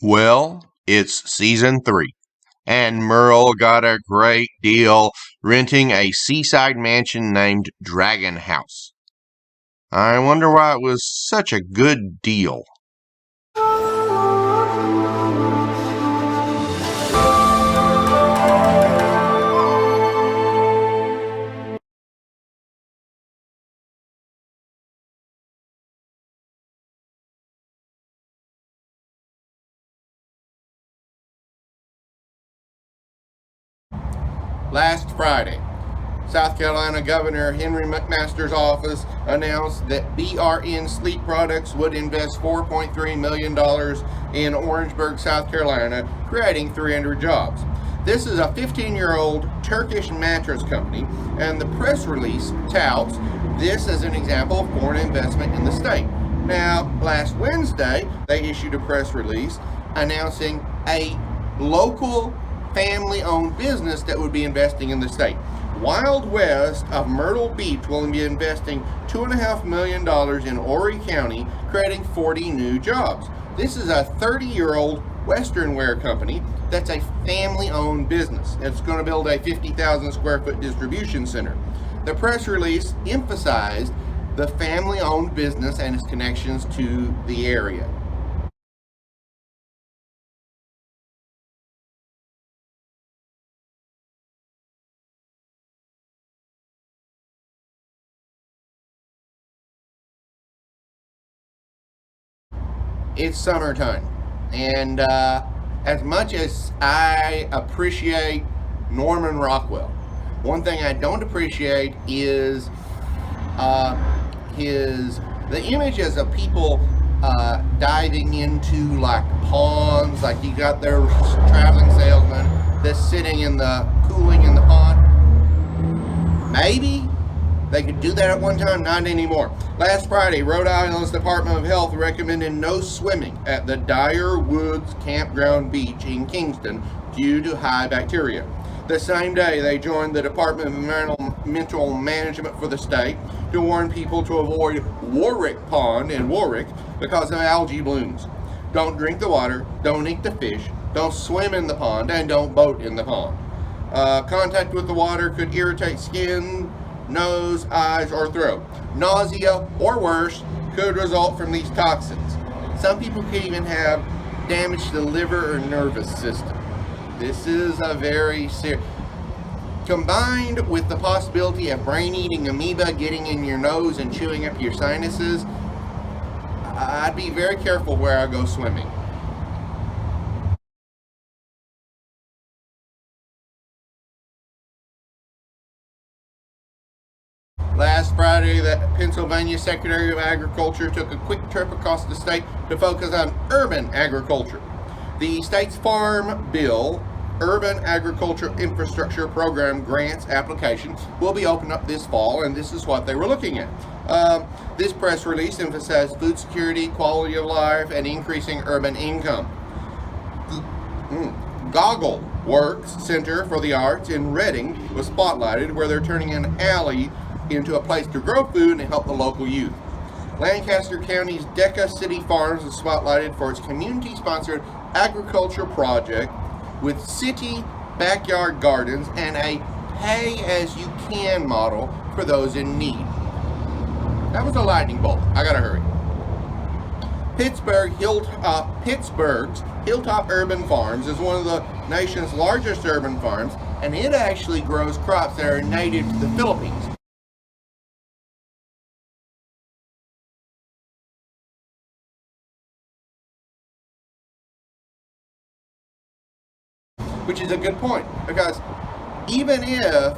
Well, it's season 3, and Merle got a great deal renting a seaside mansion named Dragon House. I wonder why it was such a good deal. Last Friday, South Carolina Governor Henry McMaster's office announced that BRN Sleep Products would invest $4.3 million in Orangeburg, South Carolina, creating 300 jobs. This is a 15-year-old Turkish mattress company, and the press release touts this as an example of foreign investment in the state. Now, last Wednesday, they issued a press release announcing a local family-owned business that would be investing in the state. Wild West of Myrtle Beach will be investing $2.5 million in Horry County, creating 40 new jobs. This is a 30-year-old Western wear company that's a family-owned business. It's going to build a 50,000 square foot distribution center. The press release emphasized the family-owned business and its connections to the area. It's summertime, and as much as I appreciate Norman Rockwell, one thing I don't appreciate is the images of people diving into like ponds, like you got their traveling salesman that's sitting in the cooling in the pond. Maybe they could do that at one time, not anymore. Last Friday, Rhode Island's Department of Health recommended no swimming at the Dyer Woods Campground Beach in Kingston due to high bacteria. The same day, they joined the Department of Environmental Management for the state to warn people to avoid Warwick Pond in Warwick because of algae blooms. Don't drink the water, don't eat the fish, don't swim in the pond, and don't boat in the pond. Contact with the water could irritate skin, nose, eyes, or throat. Nausea, or worse, could result from these toxins. Some people could even have damage to the liver or nervous system. This is a very serious... Combined with the possibility of brain-eating amoeba getting in your nose and chewing up your sinuses, I'd be very careful where I go swimming. Last Friday, the Pennsylvania Secretary of Agriculture took a quick trip across the state to focus on urban agriculture. The state's Farm Bill Urban Agriculture Infrastructure Program grants application will be opened up this fall, and this is what they were looking at. This press release emphasized food security, quality of life, and increasing urban income. Goggle Works Center for the Arts in Reading was spotlighted, where they're turning an alley into a place to grow food and help the local youth. Lancaster County's Decca City Farms is spotlighted for its community-sponsored agriculture project with city backyard gardens and a pay-as-you-can model for those in need. That was a lightning bolt. I gotta hurry. Pittsburgh's Hilltop Urban Farms is one of the nation's largest urban farms, and it actually grows crops that are native to the Philippines. Which is a good point, because even if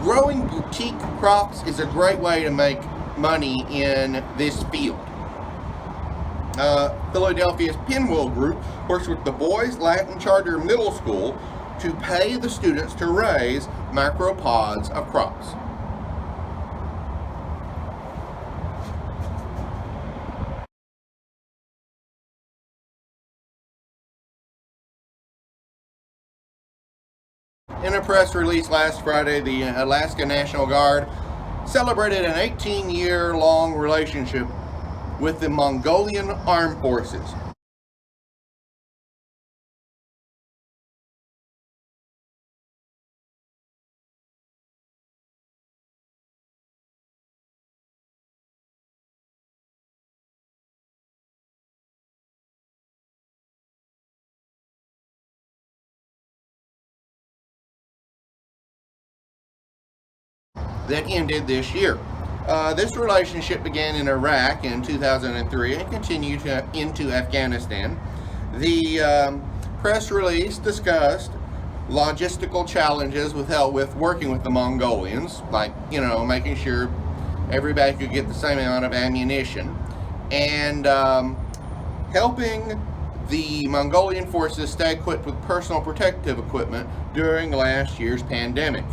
growing boutique crops is a great way to make money in this field, Philadelphia's Pinwheel Group works with the Boys Latin Charter Middle School to pay the students to raise micropods of crops. In a press release last Friday, the Alaska National Guard celebrated an 18-year-long relationship with the Mongolian Armed Forces. that ended this year. This relationship began in Iraq in 2003 and continued into Afghanistan. The press release discussed logistical challenges with working with the Mongolians, like, making sure everybody could get the same amount of ammunition, and helping the Mongolian forces stay equipped with personal protective equipment during last year's pandemic.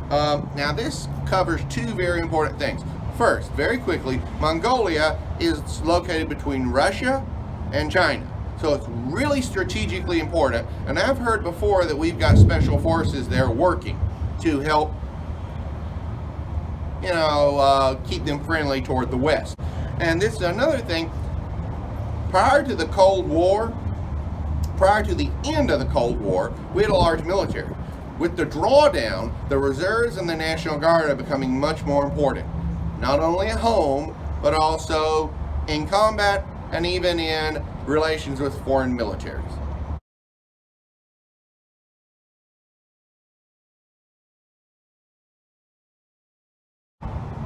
Now this covers two very important things. First, very quickly, Mongolia is located between Russia and China. So it's really strategically important, and I've heard before that we've got special forces there working to help, keep them friendly toward the West. And this is another thing. Prior to the end of the Cold War, we had a large military. With the drawdown, the reserves and the National Guard are becoming much more important, not only at home, but also in combat and even in relations with foreign militaries.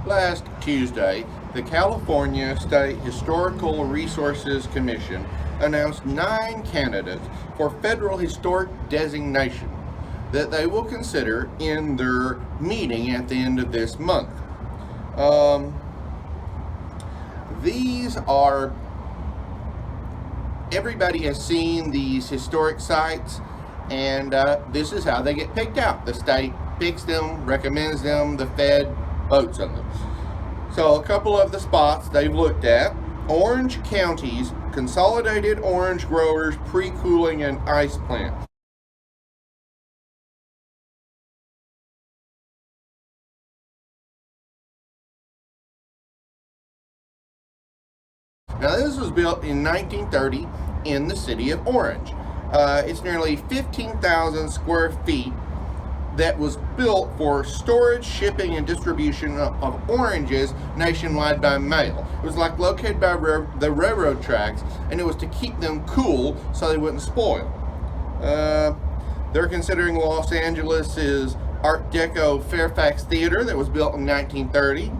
Last Tuesday, the California State Historical Resources Commission announced 9 candidates for federal historic designation that they will consider in their meeting at the end of this month. These are, everybody has seen these historic sites, and this is how they get picked out. The state picks them, recommends them, the Fed votes on them. So a couple of the spots they've looked at: Orange County's Consolidated Orange Growers Pre-Cooling and Ice Plant. Now this was built in 1930 in the city of Orange. It's nearly 15,000 square feet that was built for storage, shipping, and distribution of oranges nationwide by mail. It was like located by the railroad tracks, and it was to keep them cool so they wouldn't spoil. They're considering Los Angeles' Art Deco Fairfax Theater that was built in 1930.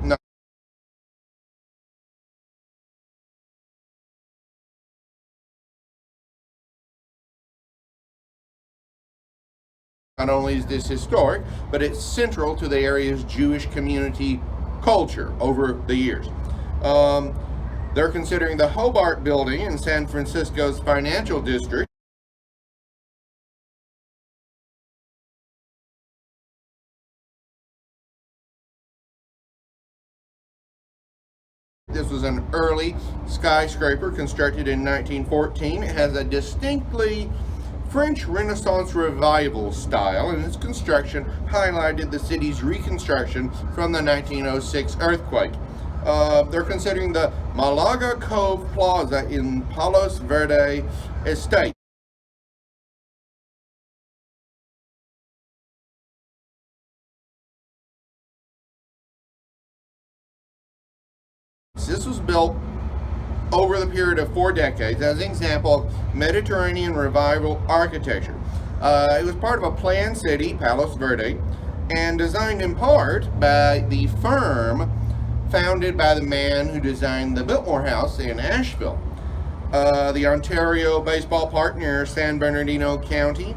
Not only is this historic, but it's central to the area's Jewish community culture over the years. They're considering the Hobart Building in San Francisco's financial district. This was an early skyscraper constructed in 1914. It has a distinctly French Renaissance Revival style, and its construction highlighted the city's reconstruction from the 1906 earthquake. They're considering the Malaga Cove Plaza in Palos Verdes Estate. This was built over the period of 4 decades as an example of Mediterranean revival architecture. It was part of a planned city, Palos Verdes, and designed in part by the firm founded by the man who designed the Biltmore House in Asheville. The Ontario baseball park near San Bernardino County.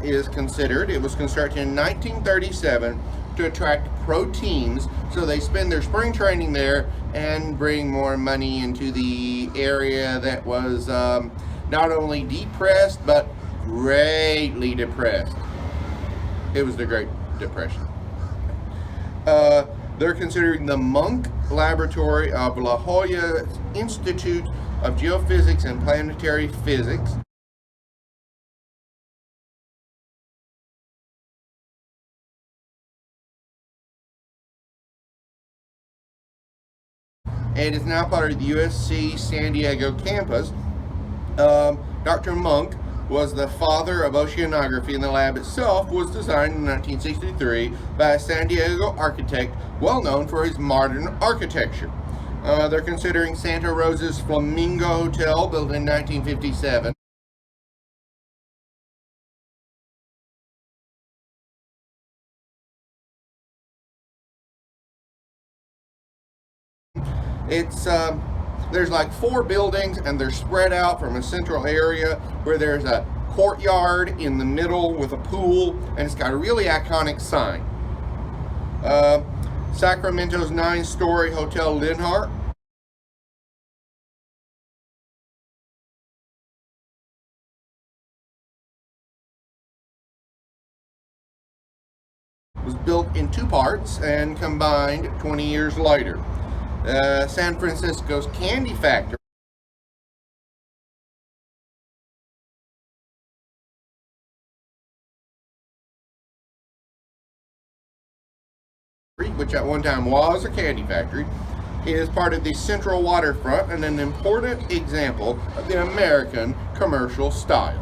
Is considered. It was constructed in 1937 to attract pro teams, so they spend their spring training there and bring more money into the area that was not only depressed but greatly depressed. It was the Great Depression. They're considering the Munk Laboratory of La Jolla Institute of Geophysics and Planetary Physics. And is now part of the USC San Diego campus. Dr. Monk was the father of oceanography, and the lab itself was designed in 1963 by a San Diego architect well known for his modern architecture. They're considering Santa Rosa's Flamingo Hotel, built in 1957. There's like 4 buildings, and they're spread out from a central area where there's a courtyard in the middle with a pool, and it's got a really iconic sign. Sacramento's 9-story Hotel Linhart was built in 2 parts and combined 20 years later. San Francisco's Candy Factory, which at one time was a candy factory, is part of the Central Waterfront and an important example of the American commercial style.